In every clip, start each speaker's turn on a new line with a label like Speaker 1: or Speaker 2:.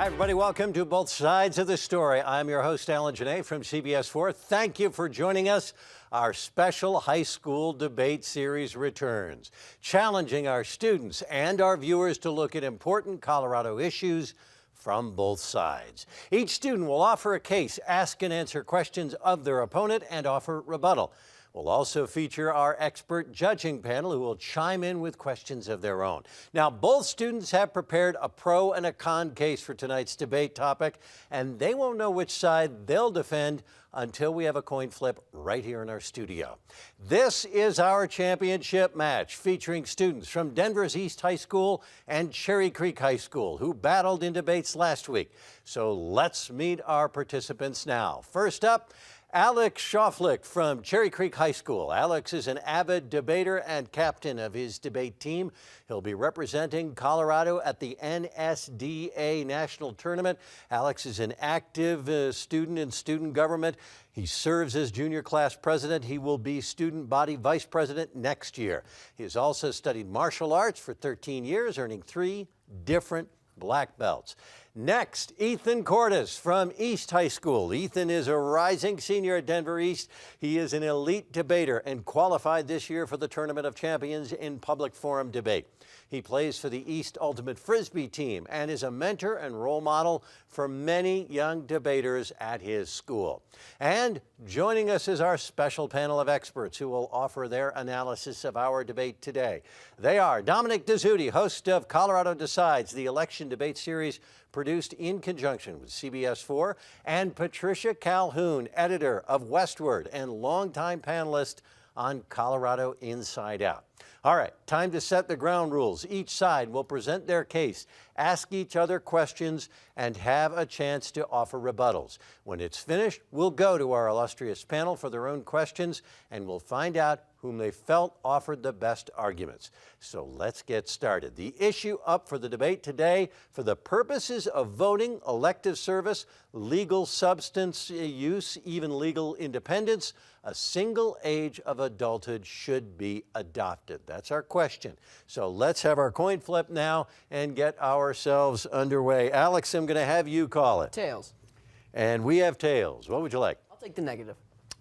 Speaker 1: Hi, everybody. Welcome to Both Sides of the Story. I'm your host, Alan Janay from CBS 4. Thank you for joining us. Our special high school debate series returns, challenging our students and our viewers to look at important Colorado issues from both sides. Each student will offer a case, ask and answer questions of their opponent, and offer rebuttal. We'll also feature our expert judging panel who will chime in with questions of their own. Now, both students have prepared a pro and a con case for tonight's debate topic, and they won't know which side they'll defend until we have a coin flip right here in our studio. This is our championship match featuring students from Denver's East High School and Cherry Creek High School who battled in debates last week. So let's meet our participants now. First up, Alex Schaufflich from Cherry Creek High School. Alex is an avid debater and captain of his debate team. He'll be representing Colorado at the NSDA National Tournament. Alex is an active student in student government. He serves as junior class president. He will be student body vice president next year. He has also studied martial arts for 13 years, earning 3 different black belts. Next, Ethan Cordes from East High School. Ethan is a rising senior at Denver East. He is an elite debater and qualified this year for the Tournament of Champions in Public Forum Debate. He plays for the East Ultimate Frisbee team and is a mentor and role model for many young debaters at his school. And joining us is our special panel of experts who will offer their analysis of our debate today. They are Dominic Dezzutti, host of Colorado Decides, the election debate series produced in conjunction with CBS 4, and Patricia Calhoun, editor of Westward and longtime panelist on Colorado Inside Out. All right, time to set the ground rules. Each side will present their case, ask each other questions, and have a chance to offer rebuttals. When it's finished, we'll go to our illustrious panel for their own questions, and we'll find out whom they felt offered the best arguments. So let's get started. The issue up for the debate today, for the purposes of voting, elective service, legal substance use, even legal independence, a single age of adulthood should be adopted. That's our question. So let's have our coin flip now and get ourselves underway. Alex, I'm going to have you call it.
Speaker 2: Tails.
Speaker 1: And we have tails. What would you like?
Speaker 2: I'll take the negative.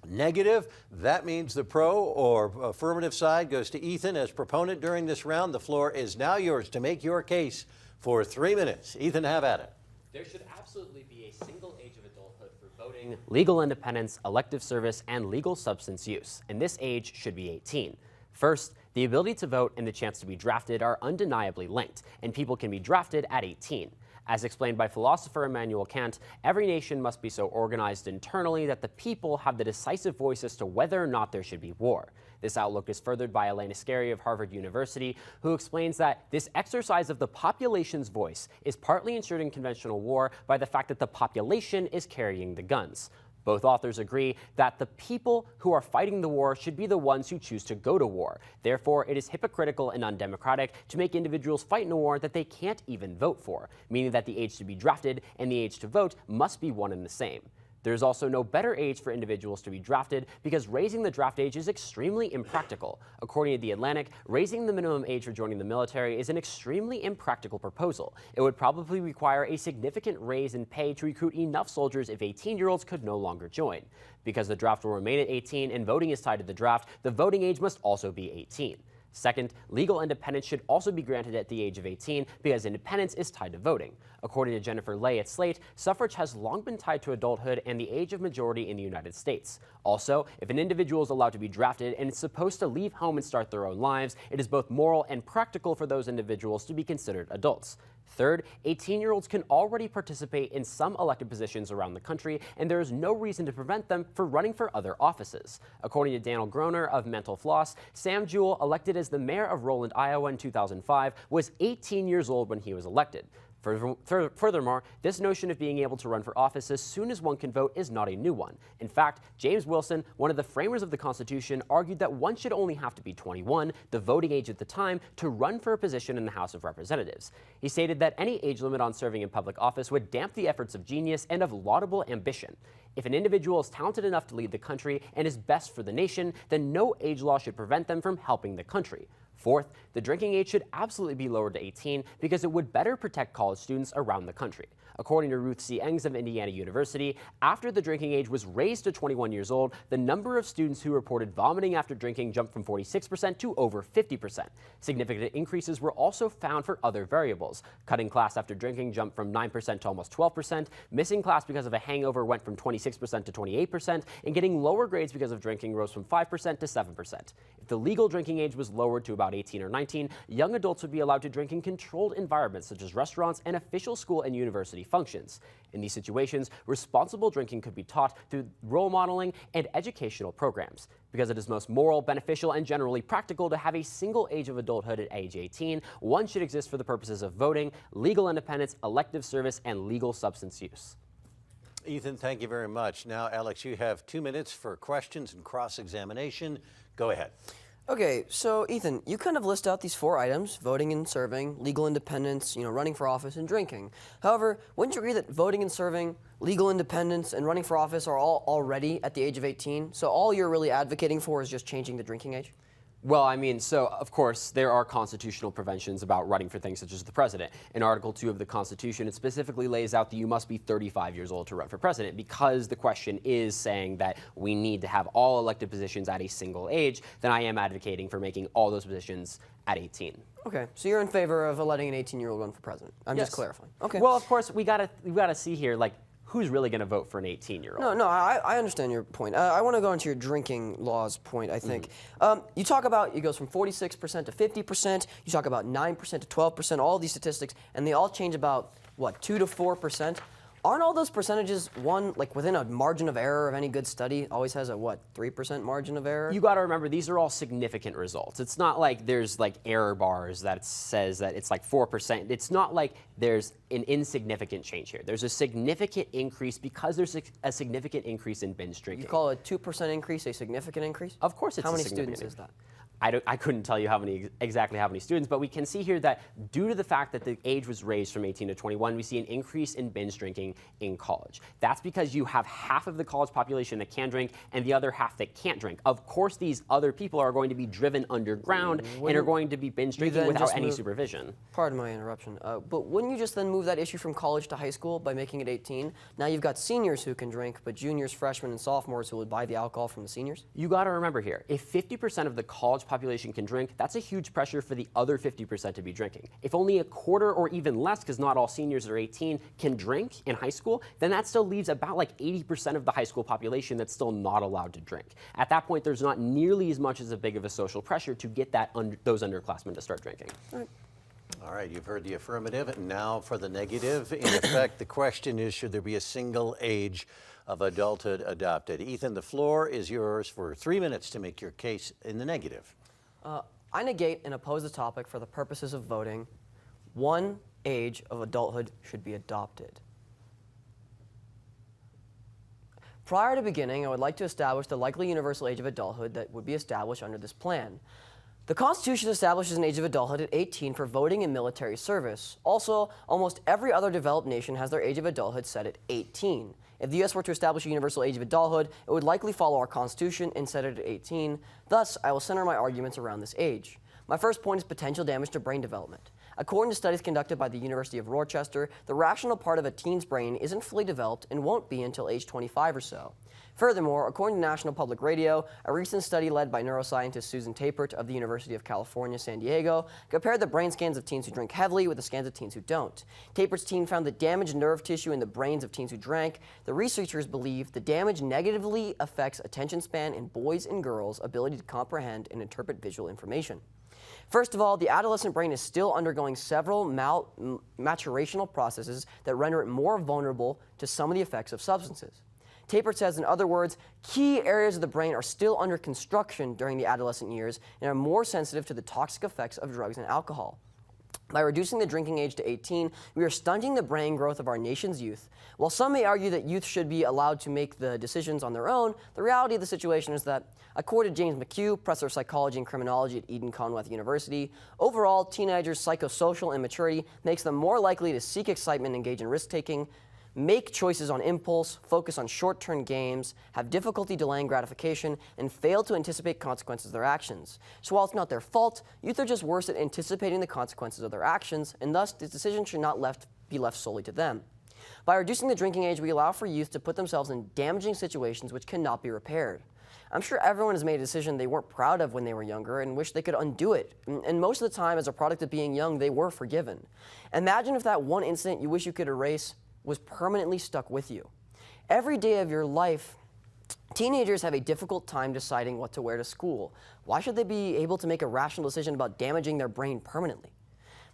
Speaker 1: Negative. That means the pro or affirmative side goes to Ethan as proponent during this round. The floor is now yours to make your case for 3 minutes. Ethan, have at it.
Speaker 3: There should absolutely be a single age of adulthood for voting, legal independence, elective service, and legal substance use, and this age should be 18. First, the ability to vote and the chance to be drafted are undeniably linked, and people can be drafted at 18. As explained by philosopher Immanuel Kant, every nation must be so organized internally that the people have the decisive voice as to whether or not there should be war. This outlook is furthered by Elena Scary of Harvard University, who explains that this exercise of the population's voice is partly ensured in conventional war by the fact that the population is carrying the guns. Both authors agree that the people who are fighting the war should be the ones who choose to go to war. Therefore, it is hypocritical and undemocratic to make individuals fight in a war that they can't even vote for, meaning that the age to be drafted and the age to vote must be one and the same. There is also no better age for individuals to be drafted because raising the draft age is extremely impractical. According to The Atlantic, raising the minimum age for joining the military is an extremely impractical proposal. It would probably require a significant raise in pay to recruit enough soldiers if 18-year-olds could no longer join. Because the draft will remain at 18 and voting is tied to the draft, the voting age must also be 18. Second, legal independence should also be granted at the age of 18 because independence is tied to voting. According to Jennifer Lay at Slate, suffrage has long been tied to adulthood and the age of majority in the United States. Also, if an individual is allowed to be drafted and is supposed to leave home and start their own lives, it is both moral and practical for those individuals to be considered adults. Third, 18-year-olds can already participate in some elected positions around the country, and there is no reason to prevent them from running for other offices. According to Daniel Groner of Mental Floss, Sam Jewell, elected as the mayor of Roland, Iowa in 2005, was 18 years old when he was elected. Furthermore, this notion of being able to run for office as soon as one can vote is not a new one. In fact, James Wilson, one of the framers of the Constitution, argued that one should only have to be 21, the voting age at the time, to run for a position in the House of Representatives. He stated that any age limit on serving in public office would damp the efforts of genius and of laudable ambition. If an individual is talented enough to lead the country and is best for the nation, then no age law should prevent them from helping the country. Fourth, the drinking age should absolutely be lowered to 18 because it would better protect college students around the country. According to Ruth C. Engs of Indiana University, after the drinking age was raised to 21 years old, the number of students who reported vomiting after drinking jumped from 46% to over 50%. Significant increases were also found for other variables. Cutting class after drinking jumped from 9% to almost 12%, missing class because of a hangover went from 26% to 28%, and getting lower grades because of drinking rose from 5% to 7%. If the legal drinking age was lowered to about 18 or 19, young adults would be allowed to drink in controlled environments such as restaurants and official school and university functions. In these situations, responsible drinking could be taught through role modeling and educational programs. Because it is most moral, beneficial, and generally practical to have a single age of adulthood at age 18, one should exist for the purposes of voting, legal independence, elective service, and legal substance use.
Speaker 1: Ethan, thank you very much. Now, Alex, you have 2 minutes for questions and cross-examination. Go ahead.
Speaker 2: Okay, so Ethan, you kind of list out these 4 items: voting and serving, legal independence, running for office, and drinking. However, wouldn't you agree that voting and serving, legal independence, and running for office are all already at the age of 18? So all you're really advocating for is just changing the drinking age?
Speaker 3: Well, I mean, so of course, there are constitutional preventions about running for things such as the president. In Article 2 of the Constitution, it specifically lays out that you must be 35 years old to run for president, because the question is saying that we need to have all elected positions at a single age. Then I am advocating for making all those positions at 18.
Speaker 2: Okay, so you're in favor of letting an 18-year-old run for president. I'm
Speaker 3: Yes.
Speaker 2: just clarifying. Okay.
Speaker 3: Well, of course, we gotta see here, like, who's really going to vote for an 18-year-old?
Speaker 2: No, I understand your point. I want to go into your drinking laws point, I think. You talk about it goes from 46% to 50%. You talk about 9% to 12%, all these statistics, and they all change about, what, 2 to 4%? Aren't all those percentages, within a margin of error of any good study, always has a, 3% margin of error?
Speaker 3: You got to remember, these are all significant results. It's not like there's error bars that says that it's 4%. It's not like there's an insignificant change here. There's a significant increase because there's a significant increase in binge drinking.
Speaker 2: You call a 2% increase a significant increase?
Speaker 3: Of course it's
Speaker 2: How
Speaker 3: a
Speaker 2: many
Speaker 3: significant
Speaker 2: students is that?
Speaker 3: I couldn't tell you exactly how many students, but we can see here that due to the fact that the age was raised from 18 to 21, we see an increase in binge drinking in college. That's because you have half of the college population that can drink and the other half that can't drink. Of course, these other people are going to be driven underground and are going to be binge drinking without any supervision.
Speaker 2: Pardon my interruption, but wouldn't you just then move that issue from college to high school by making it 18? Now you've got seniors who can drink, but juniors, freshmen, and sophomores who would buy the alcohol from the seniors?
Speaker 3: You got to remember here, if 50% of the college population can drink, that's a huge pressure for the other 50% to be drinking. If only a quarter or even less, because not all seniors are 18, can drink in high school, then that still leaves about 80% of the high school population that's still not allowed to drink. At that point, there's not nearly as much as a big of a social pressure to get those underclassmen to start drinking.
Speaker 1: All right, you've heard the affirmative, and now for the negative. In effect, the question is, should there be a single age of adulthood adopted? Ethan, the floor is yours for 3 minutes to make your case in the negative.
Speaker 2: I negate and oppose the topic for the purposes of voting. One age of adulthood should be adopted. Prior to beginning, I would like to establish the likely universal age of adulthood that would be established under this plan. The Constitution establishes an age of adulthood at 18 for voting and military service. Also, almost every other developed nation has their age of adulthood set at 18. If the U.S. were to establish a universal age of adulthood, it would likely follow our Constitution and set it at 18. Thus, I will center my arguments around this age. My first point is potential damage to brain development. According to studies conducted by the University of Rochester, the rational part of a teen's brain isn't fully developed and won't be until age 25 or so. Furthermore, according to National Public Radio, a recent study led by neuroscientist Susan Tapert of the University of California, San Diego, compared the brain scans of teens who drink heavily with the scans of teens who don't. Tapert's team found that damaged nerve tissue in the brains of teens who drank. The researchers believe the damage negatively affects attention span in boys and girls' ability to comprehend and interpret visual information. First of all, the adolescent brain is still undergoing several maturational processes that render it more vulnerable to some of the effects of substances. Tapert says, in other words, key areas of the brain are still under construction during the adolescent years and are more sensitive to the toxic effects of drugs and alcohol. By reducing the drinking age to 18, we are stunting the brain growth of our nation's youth. While some may argue that youth should be allowed to make the decisions on their own, the reality of the situation is that, according to James McHugh, professor of psychology and criminology at Eden-Conweth University, overall, teenagers' psychosocial immaturity makes them more likely to seek excitement and engage in risk-taking, make choices on impulse, focus on short-term games, have difficulty delaying gratification, and fail to anticipate consequences of their actions. So while it's not their fault, youth are just worse at anticipating the consequences of their actions, and thus the decision should not be left solely to them. By reducing the drinking age, we allow for youth to put themselves in damaging situations which cannot be repaired. I'm sure everyone has made a decision they weren't proud of when they were younger and wish they could undo it. And most of the time, as a product of being young, they were forgiven. Imagine if that one incident you wish you could erase was permanently stuck with you. Every day of your life, teenagers have a difficult time deciding what to wear to school. Why should they be able to make a rational decision about damaging their brain permanently?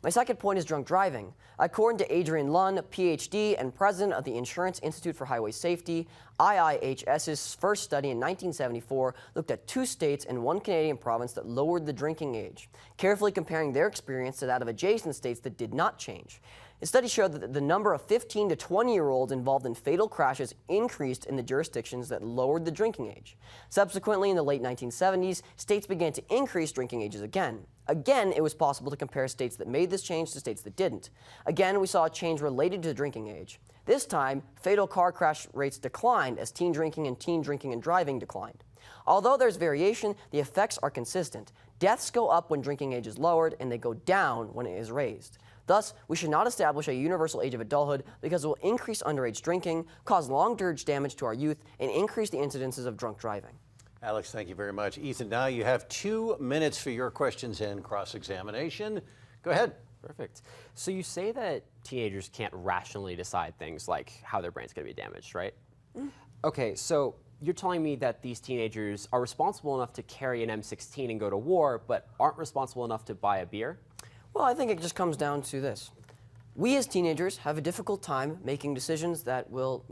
Speaker 2: My second point is drunk driving. According to Adrian Lunn, PhD and president of the Insurance Institute for Highway Safety, IIHS's first study in 1974 looked at 2 states and 1 Canadian province that lowered the drinking age, carefully comparing their experience to that of adjacent states that did not change. The study showed that the number of 15 to 20-year-olds involved in fatal crashes increased in the jurisdictions that lowered the drinking age. Subsequently, in the late 1970s, states began to increase drinking ages again. Again, it was possible to compare states that made this change to states that didn't. Again, we saw a change related to drinking age. This time, fatal car crash rates declined as teen drinking and driving declined. Although there's variation, the effects are consistent. Deaths go up when drinking age is lowered, and they go down when it is raised. Thus, we should not establish a universal age of adulthood because it will increase underage drinking, cause long-term damage to our youth, and increase the incidences of drunk driving.
Speaker 1: Alex, thank you very much. Ethan, now you have 2 minutes for your questions and cross-examination. Go ahead.
Speaker 3: Perfect. So you say that teenagers can't rationally decide things like how their brain's going to be damaged, right? Okay, so you're telling me that these teenagers are responsible enough to carry an M16 and go to war, but aren't responsible enough to buy a beer?
Speaker 2: Well, I think it just comes down to this. We as teenagers have a difficult time making decisions that will,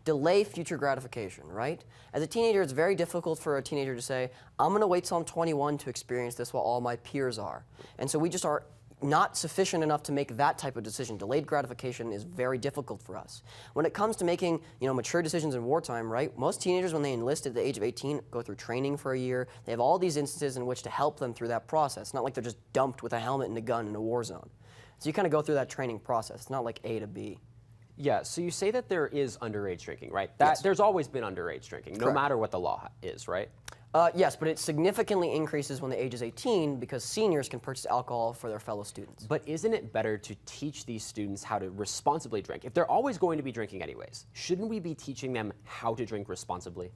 Speaker 2: delay future gratification, right? As a teenager, it's very difficult for a teenager to say, I'm going to wait till I'm 21 to experience this while all my peers are. And so we just are not sufficient enough to make that type of decision. Delayed gratification is very difficult for us. When it comes to making, mature decisions in wartime, right? Most teenagers, when they enlist at the age of 18, go through training for a year. They have all these instances in which to help them through that process. Not like they're just dumped with a helmet and a gun in a war zone. So you kind of go through that training process. It's not like A to B.
Speaker 3: Yeah, so you say that there is underage drinking, right?
Speaker 2: Yes.
Speaker 3: There's always been underage drinking, no
Speaker 2: Correct.
Speaker 3: matter what the law is, right?
Speaker 2: Yes, but it significantly increases when the age is 18 because seniors can purchase alcohol for their fellow students.
Speaker 3: But isn't it better to teach these students how to responsibly drink? If they're always going to be drinking anyways, shouldn't we be teaching them how to drink responsibly?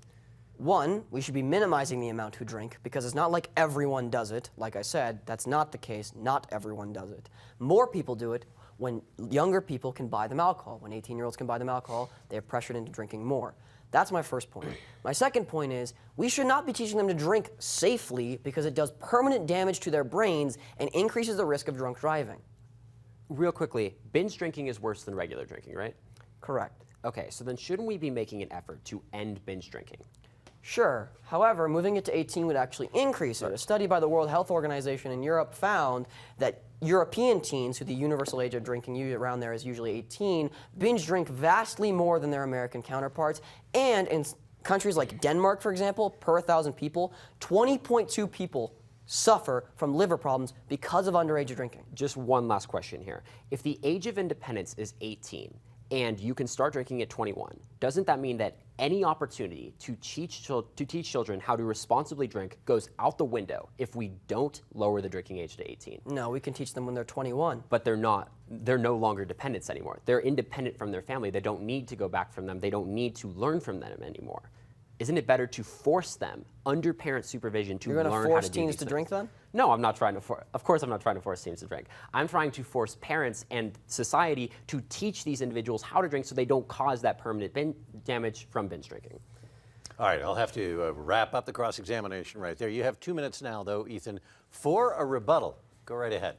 Speaker 2: One, we should be minimizing the amount who drink because it's not like everyone does it. Like I said, that's not the case. Not everyone does it. More people do it when younger people can buy them alcohol. When 18-year-olds can buy them alcohol, they're pressured into drinking more. That's my first point. My second point is we should not be teaching them to drink safely because it does permanent damage to their brains and increases the risk of drunk driving.
Speaker 3: Real quickly, binge drinking is worse than regular drinking, right?
Speaker 2: Correct.
Speaker 3: Okay, so then shouldn't we be making an effort to end binge drinking?
Speaker 2: Sure. However, moving it to 18 would actually increase it. A study by the World Health Organization in Europe found that European teens, who the universal age of drinking around there is usually 18, binge drink vastly more than their American counterparts. And in countries like Denmark, for example, per 1,000 people, 20.2 people suffer from liver problems because of underage drinking.
Speaker 3: Just one last question here. If the age of independence is 18 and you can start drinking at 21, doesn't that mean that any opportunity to teach children how to responsibly drink goes out the window if we don't lower the drinking age to 18?
Speaker 2: No, we can teach them when they're 21.
Speaker 3: But they're no longer dependents anymore. They're independent from their family. They don't need to go back from them. They don't need to learn from them anymore. Isn't it better to force them under parent supervision to learn how to do these things?
Speaker 2: You're going to force teens to drink then?
Speaker 3: No, I'm not trying to of course I'm not trying to force teens to drink. I'm trying to force parents and society to teach these individuals how to drink so they don't cause that permanent damage from binge drinking.
Speaker 1: All right, I'll have to wrap up the cross-examination right there. You have 2 minutes now, though, Ethan, for a rebuttal. Go right ahead.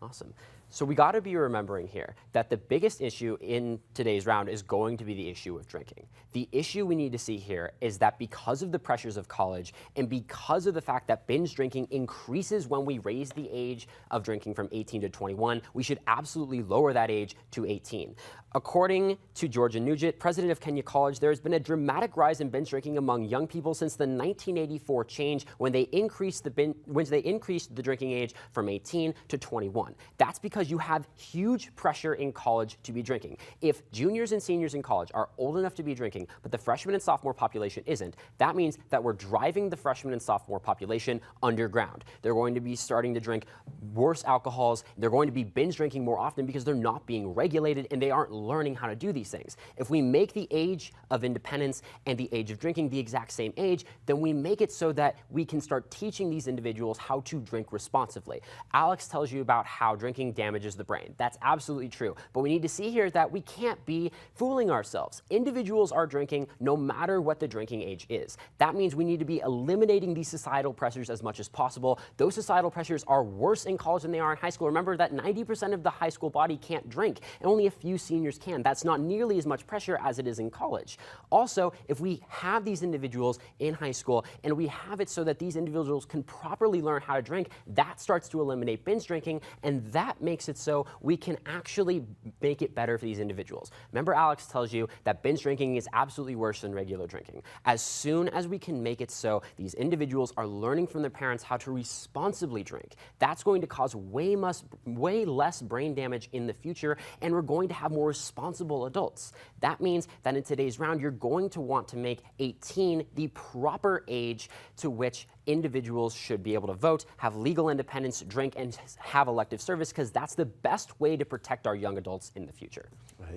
Speaker 3: Awesome. So we got to be remembering here that the biggest issue in today's round is going to be the issue of drinking. The issue we need to see here is that because of the pressures of college and because of the fact that binge drinking increases when we raise the age of drinking from 18 to 21, we should absolutely lower that age to 18. According to Georgia Nugent, president of Kenya College, there has been a dramatic rise in binge drinking among young people since the 1984 change when they increased the drinking age from 18 to 21. That's because because you have huge pressure in college to be drinking. If juniors and seniors in college are old enough to be drinking, but the freshman and sophomore population isn't, that means that we're driving the freshman and sophomore population underground. They're going to be starting to drink worse alcohols. They're going to be binge drinking more often because they're not being regulated and they aren't learning how to do these things. If we make the age of independence and the age of drinking the exact same age, then we make it so that we can start teaching these individuals how to drink responsibly. Alex tells you about how drinking damages the brain. That's absolutely true. But we need to see here that we can't be fooling ourselves. Individuals are drinking no matter what the drinking age is. That means we need to be eliminating these societal pressures as much as possible. Those societal pressures are worse in college than they are in high school. Remember that 90% of the high school body can't drink, and only a few seniors can. That's not nearly as much pressure as it is in college. Also, if we have these individuals in high school and we have it so that these individuals can properly learn how to drink, that starts to eliminate binge drinking, and that makes it so we can actually make it better for these individuals. Remember, Alex tells you that binge drinking is absolutely worse than regular drinking. As soon as we can make it so these individuals are learning from their parents how to responsibly drink, that's going to cause way less brain damage in the future, and we're going to have more responsible adults. That means that in today's round, you're going to want to make 18 the proper age to which individuals should be able to vote, have legal independence, drink, and have elective service, because that's the best way to protect our young adults in the future.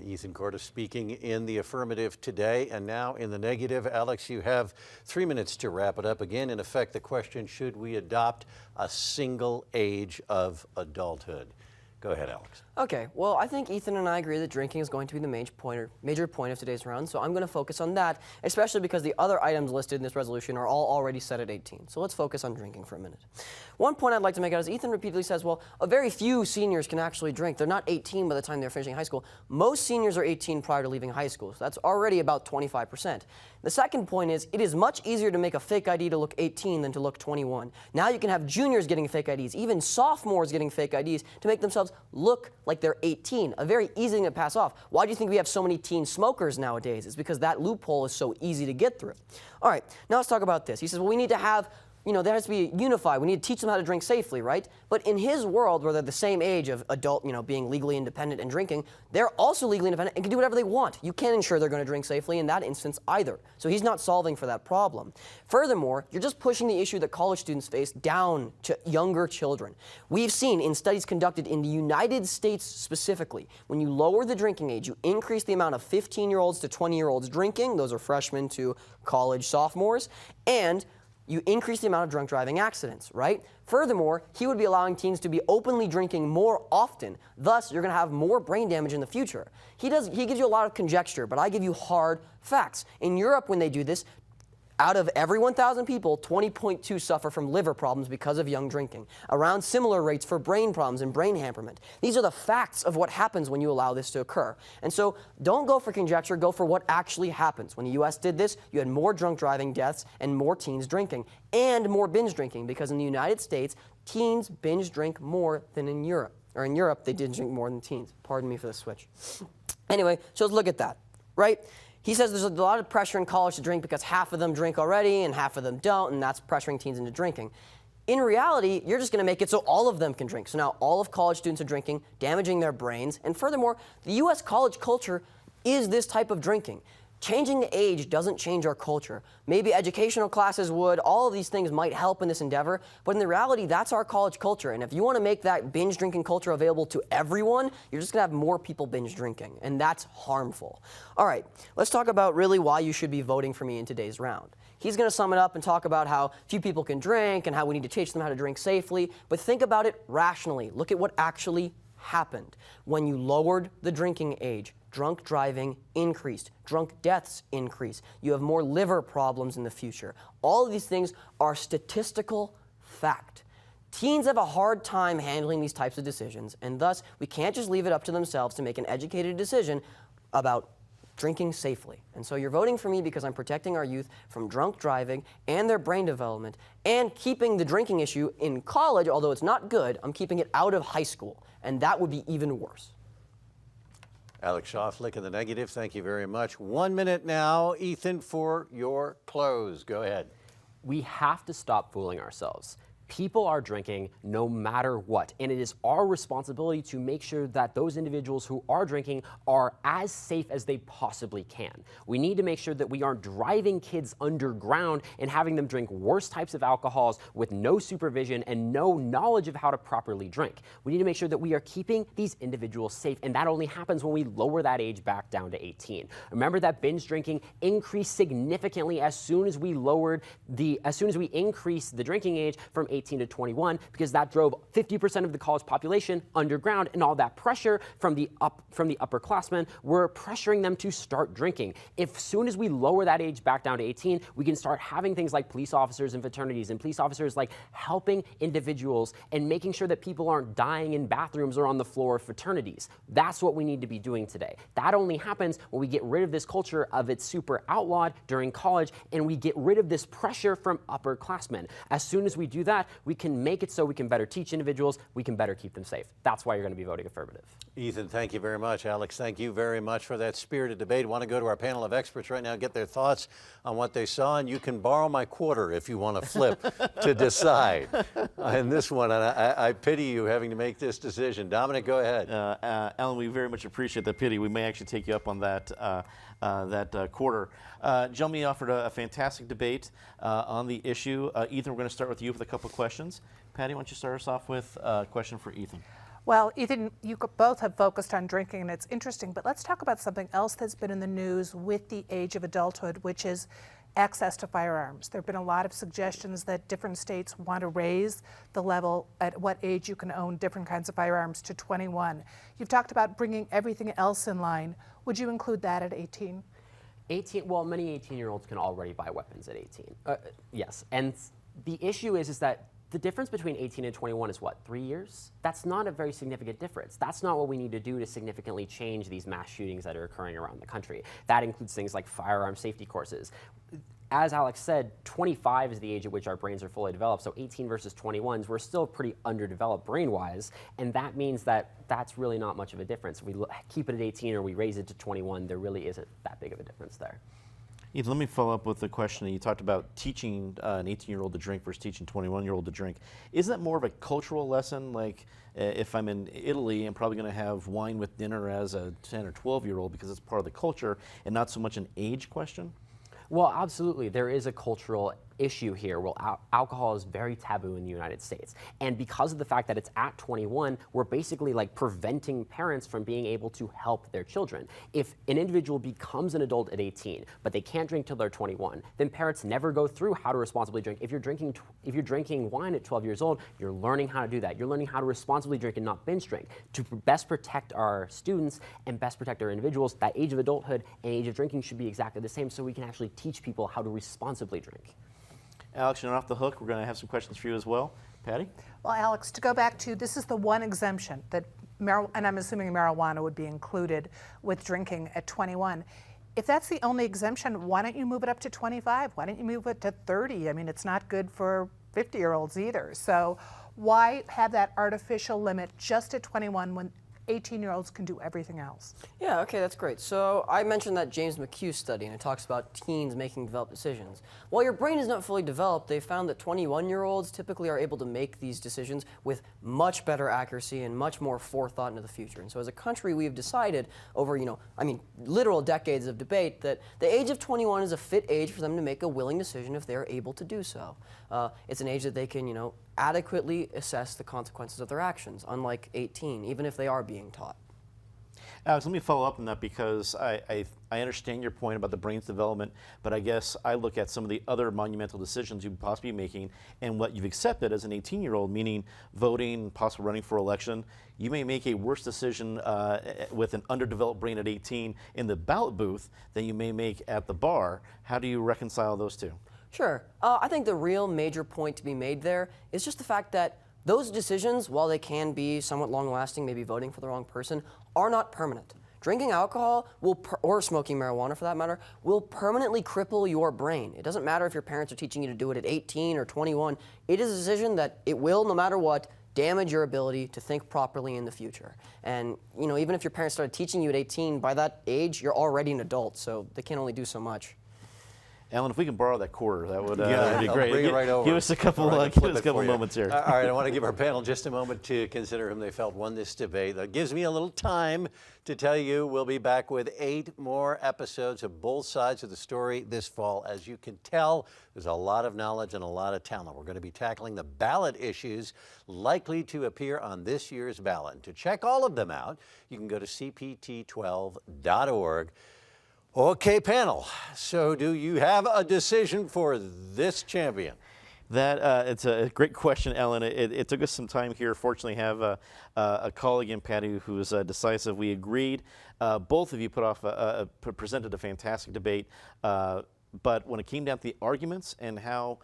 Speaker 1: Ethan Cordes speaking in the affirmative today, and now in the negative. Alex, you have 3 minutes to wrap it up. Again, in effect, the question, should we adopt a single age of adulthood? Go ahead, Alex.
Speaker 2: Okay, well, I think Ethan and I agree that drinking is going to be the major point of today's round, so I'm going to focus on that, especially because the other items listed in this resolution are all already set at 18. So let's focus on drinking for a minute. One point I'd like to make out is Ethan repeatedly says, well, a very few seniors can actually drink. They're not 18 by the time they're finishing high school. Most seniors are 18 prior to leaving high school, so that's already about 25%. The second point is, it is much easier to make a fake ID to look 18 than to look 21. Now you can have juniors getting fake IDs, even sophomores getting fake IDs to make themselves look like they're 18, a very easy thing to pass off. Why do you think we have so many teen smokers nowadays? It's because that loophole is so easy to get through. All right, now let's talk about this. He says, well, we need to have, there has to be unified. We need to teach them how to drink safely, right? But in his world, where they're the same age of adult, being legally independent and drinking, they're also legally independent and can do whatever they want. You can't ensure they're going to drink safely in that instance either. So he's not solving for that problem. Furthermore, you're just pushing the issue that college students face down to younger children. We've seen in studies conducted in the United States specifically, when you lower the drinking age, you increase the amount of 15-year-olds to 20-year-olds drinking. Those are freshmen to college sophomores. And you increase the amount of drunk driving accidents, right? Furthermore, he would be allowing teens to be openly drinking more often. Thus, you're going to have more brain damage in the future. He gives you a lot of conjecture, but I give you hard facts. In Europe, when they do this, out of every 1,000 people, 20.2 suffer from liver problems because of young drinking. Around similar rates for brain problems and brain hamperment. These are the facts of what happens when you allow this to occur. And so don't go for conjecture, go for what actually happens. When the U.S. did this, you had more drunk driving deaths and more teens drinking, and more binge drinking, because in the United States, teens binge drink more than in Europe. Or in Europe, they did drink more than teens. Pardon me for the switch. Anyway, so let's look at that, right? He says there's a lot of pressure in college to drink because half of them drink already and half of them don't, and that's pressuring teens into drinking. In reality, you're just going to make it so all of them can drink. So now all of college students are drinking, damaging their brains. And furthermore, the U.S. college culture is this type of drinking. Changing the age doesn't change our culture. Maybe educational classes would. All of these things might help in this endeavor. But in the reality, that's our college culture. And if you want to make that binge drinking culture available to everyone, you're just going to have more people binge drinking. And that's harmful. All right, let's talk about really why you should be voting for me in today's round. He's going to sum it up and talk about how few people can drink and how we need to teach them how to drink safely. But think about it rationally. Look at what actually happened. When you lowered the drinking age, drunk driving increased, drunk deaths increased. You have more liver problems in the future. All of these things are statistical fact. Teens have a hard time handling these types of decisions, and thus we can't just leave it up to themselves to make an educated decision about drinking safely. And so you're voting for me because I'm protecting our youth from drunk driving and their brain development, and keeping the drinking issue in college, although it's not good, I'm keeping it out of high school, and that would be even worse.
Speaker 1: Alex Shoflik in the negative, thank you very much. 1 minute now, Ethan, for your close. Go ahead.
Speaker 3: We have to stop fooling ourselves. People are drinking no matter what, and it is our responsibility to make sure that those individuals who are drinking are as safe as they possibly can. We need to make sure that we aren't driving kids underground and having them drink worse types of alcohols with no supervision and no knowledge of how to properly drink. We need to make sure that we are keeping these individuals safe, and that only happens when we lower that age back down to 18. Remember that binge drinking increased significantly as soon as we increased the drinking age from 18 to 21, because that drove 50% of the college population underground, and all that pressure from the upperclassmen were pressuring them to start drinking. If soon as we lower that age back down to 18, we can start having things like police officers and fraternities, and police officers like helping individuals and making sure that people aren't dying in bathrooms or on the floor of fraternities. That's what we need to be doing today. That only happens when we get rid of this culture of it's super outlawed during college, and we get rid of this pressure from upperclassmen. As soon as we do that, we can make it so we can better teach individuals, we can better keep them safe. That's why you're going to be voting affirmative.
Speaker 1: Ethan, thank you very much. Alex, thank you very much for that spirited debate. I want to go to our panel of experts right now, get their thoughts on what they saw, and you can borrow my quarter if you want to flip to decide in this one. And I pity you having to make this decision. Dominic, go ahead.
Speaker 4: Alan, we very much appreciate the pity. We may actually take you up on that quarter. Gentlemen offered a fantastic debate on the issue. Ethan, we're going to start with you with a couple of questions. Patty, why don't you start us off with a question for Ethan?
Speaker 5: Well, Ethan, you both have focused on drinking, and it's interesting, but let's talk about something else that's been in the news with the age of adulthood, which is access to firearms. There have been a lot of suggestions that different states want to raise the level at what age you can own different kinds of firearms to 21. You've talked about bringing everything else in line. Would you include that at 18?
Speaker 3: 18, well, many 18-year-olds can already buy weapons at 18. Yes, and the issue is that the difference between 18 and 21 is what, 3 years? That's not a very significant difference. That's not what we need to do to significantly change these mass shootings that are occurring around the country. That includes things like firearm safety courses. As Alex said, 25 is the age at which our brains are fully developed, so 18 versus 21s, we're still pretty underdeveloped brain-wise, and that means that that's really not much of a difference. We keep it at 18 or we raise it to 21, there really isn't that big of a difference there.
Speaker 4: Ethan, let me follow up with the question. You talked about teaching an 18-year-old to drink versus teaching a 21-year-old to drink. Isn't that more of a cultural lesson? Like if I'm in Italy, I'm probably going to have wine with dinner as a 10 or 12-year-old because it's part of the culture and not so much an age question?
Speaker 3: Well, absolutely. There is a cultural issue here. Well, alcohol is very taboo in the United States. And because of the fact that it's at 21, we're basically like preventing parents from being able to help their children. If an individual becomes an adult at 18, but they can't drink till they're 21, then parents never go through how to responsibly drink. If you're drinking wine at 12 years old, you're learning how to do that. You're learning how to responsibly drink and not binge drink. To best protect our students and best protect our individuals, that age of adulthood and age of drinking should be exactly the same, so we can actually teach people how to responsibly drink.
Speaker 4: Alex, you're off the hook. We're going to have some questions for you as well. Patty?
Speaker 5: Well, Alex, to go back to, this is the one exemption that, and I'm assuming marijuana would be included with drinking at 21. If that's the only exemption, why don't you move it up to 25? Why don't you move it to 30? I mean, it's not good for 50-year-olds either. So why have that artificial limit just at 21 when 18-year-olds can do everything else?
Speaker 2: Yeah, okay, that's great. So I mentioned that James McHugh study, and it talks about teens making developed decisions. While your brain is not fully developed, they found that 21-year-olds typically are able to make these decisions with much better accuracy and much more forethought into the future. And so as a country, we have decided over, literal decades of debate that the age of 21 is a fit age for them to make a willing decision if they're able to do so. It's an age that they can, adequately assess the consequences of their actions, unlike 18, even if they are being taught.
Speaker 4: Alex, let me follow up on that because I understand your point about the brain's development, but I guess I look at some of the other monumental decisions you'd possibly be making and what you've accepted as an 18-year-old, meaning voting, possibly running for election. You may make a worse decision with an underdeveloped brain at 18 in the ballot booth than you may make at the bar. How do you reconcile those two?
Speaker 2: Sure. I think the real major point to be made there is just the fact that those decisions, while they can be somewhat long-lasting, maybe voting for the wrong person, are not permanent. Drinking alcohol, or smoking marijuana for that matter, will permanently cripple your brain. It doesn't matter if your parents are teaching you to do it at 18 or 21. It is a decision that it will, no matter what, damage your ability to think properly in the future. And even if your parents started teaching you at 18, by that age, you're already an adult, so they can only do so much.
Speaker 4: Alan, if we can borrow that quarter, that would
Speaker 1: Yeah,
Speaker 4: that'd be
Speaker 1: I'll
Speaker 4: great.
Speaker 1: bring it right over.
Speaker 4: Give us a couple,
Speaker 1: All right, I'll
Speaker 4: give
Speaker 1: flip
Speaker 4: us a
Speaker 1: it
Speaker 4: couple
Speaker 1: for you.
Speaker 4: moments here.
Speaker 1: All right, I want to give our panel just a moment to consider whom they felt won this debate. That gives me a little time to tell you we'll be back with 8 more episodes of both sides of the story this fall. As you can tell, there's a lot of knowledge and a lot of talent. We're going to be tackling the ballot issues likely to appear on this year's ballot. And to check all of them out, you can go to cpt12.org. Okay, panel. So do you have a decision for this champion?
Speaker 4: That it's a great question, Ellen. It took us some time here. Fortunately, have a colleague in Patty who's decisive. We agreed. Both of you presented a fantastic debate. But when it came down to the arguments and how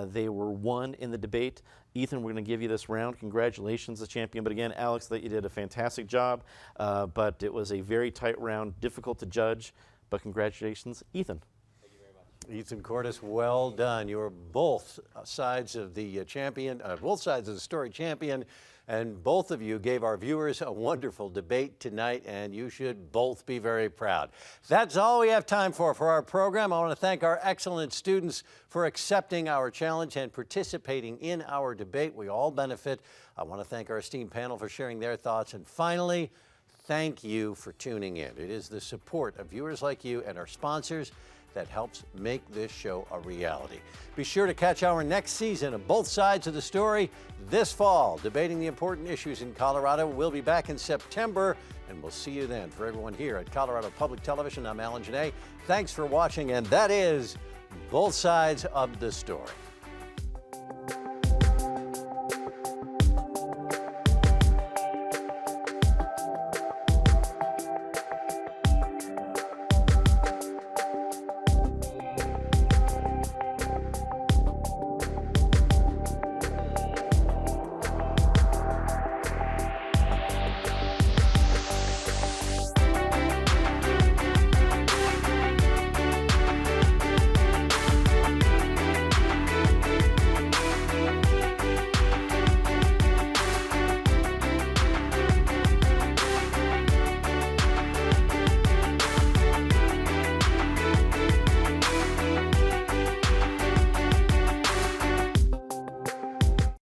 Speaker 4: they were won in the debate, Ethan, we're going to give you this round. Congratulations, the champion. But again, Alex, that you did a fantastic job. But it was a very tight round, difficult to judge. But congratulations, Ethan.
Speaker 1: Ethan Cordes, well done. You were both sides of the both sides of the story champion, and both of you gave our viewers a wonderful debate tonight, and you should both be very proud. That's all we have time for our program. I want to thank our excellent students for accepting our challenge and participating in our debate. We all benefit. I want to thank our esteemed panel for sharing their thoughts, and finally, thank you for tuning in. It is the support of viewers like you and our sponsors that helps make this show a reality. Be sure to catch our next season of Both Sides of the Story this fall, debating the important issues in Colorado. We'll be back in September, and we'll see you then. For everyone here at Colorado Public Television, I'm Alan Gionet. Thanks for watching, and that is Both Sides of the Story.